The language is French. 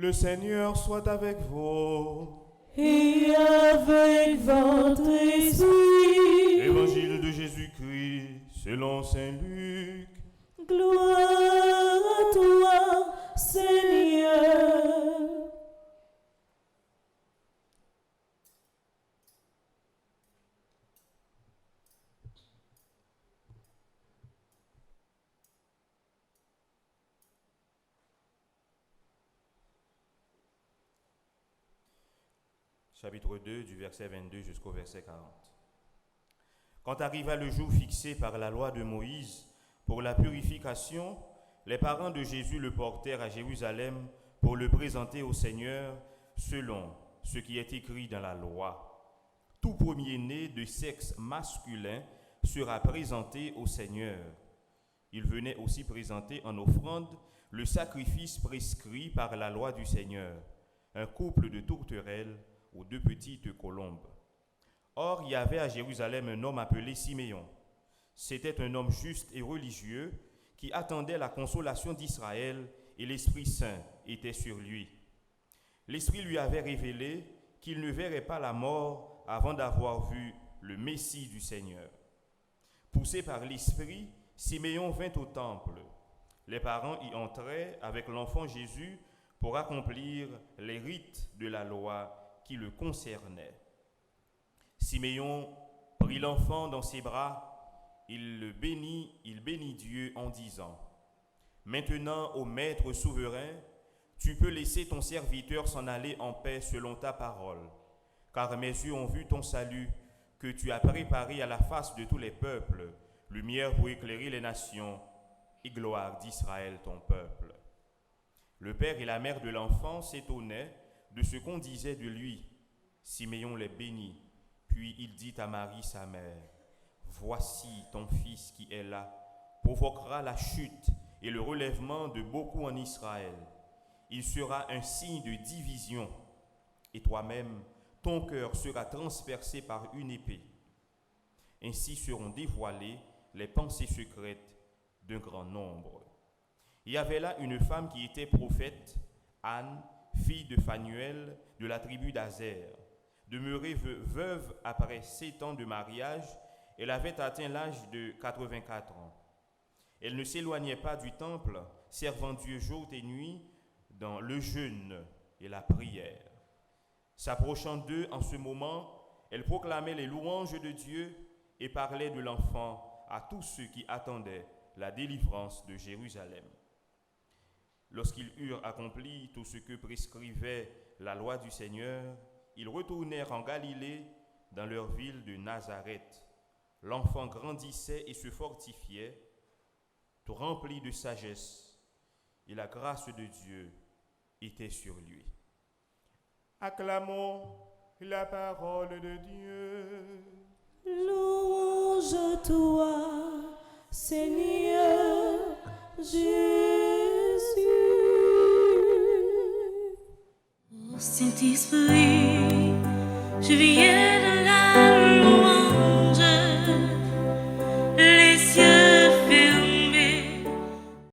Le Seigneur soit avec vous. Et avec votre esprit. Évangile de Jésus-Christ selon saint Luc. Gloire à toi, Seigneur. Chapitre 2, du verset 22 jusqu'au verset 40. Quand arriva le jour fixé par la loi de Moïse pour la purification, les parents de Jésus le portèrent à Jérusalem pour le présenter au Seigneur selon ce qui est écrit dans la loi. Tout premier-né de sexe masculin sera présenté au Seigneur. Il venait aussi présenter en offrande le sacrifice prescrit par la loi du Seigneur, un couple de tourterelles ou 2 petites colombes. Or, il y avait à Jérusalem un homme appelé Siméon. C'était un homme juste et religieux qui attendait la consolation d'Israël, et l'Esprit Saint était sur lui. L'Esprit lui avait révélé qu'il ne verrait pas la mort avant d'avoir vu le Messie du Seigneur. Poussé par l'Esprit, Siméon vint au temple. Les parents y entraient avec l'enfant Jésus pour accomplir les rites de la loi qui le concernaient. Siméon prit l'enfant dans ses bras, il bénit Dieu en disant : Maintenant, ô Maître souverain, tu peux laisser ton serviteur s'en aller en paix selon ta parole, car mes yeux ont vu ton salut, que tu as préparé à la face de tous les peuples, lumière pour éclairer les nations et gloire d'Israël ton peuple. Le père et la mère de l'enfant s'étonnaient de ce qu'on disait de lui. Siméon les bénit, puis il dit à Marie sa mère : Voici ton fils qui est là, provoquera la chute et le relèvement de beaucoup en Israël. Il sera un signe de division, et toi-même, ton cœur sera transpercé par une épée. Ainsi seront dévoilées les pensées secrètes d'un grand nombre. Il y avait là une femme qui était prophète, Anne, fille de Phanuel, de la tribu d'Azer. Demeurée veuve après 7 ans de mariage, elle avait atteint l'âge de 84 ans. Elle ne s'éloignait pas du temple, servant Dieu jour et nuit dans le jeûne et la prière. S'approchant d'eux en ce moment, elle proclamait les louanges de Dieu et parlait de l'enfant à tous ceux qui attendaient la délivrance de Jérusalem. Lorsqu'ils eurent accompli tout ce que prescrivait la loi du Seigneur, ils retournèrent en Galilée, dans leur ville de Nazareth. L'enfant grandissait et se fortifiait, tout rempli de sagesse, et la grâce de Dieu était sur lui. Acclamons la parole de Dieu. Louange à toi, Seigneur Jésus. Saint-Esprit, je viens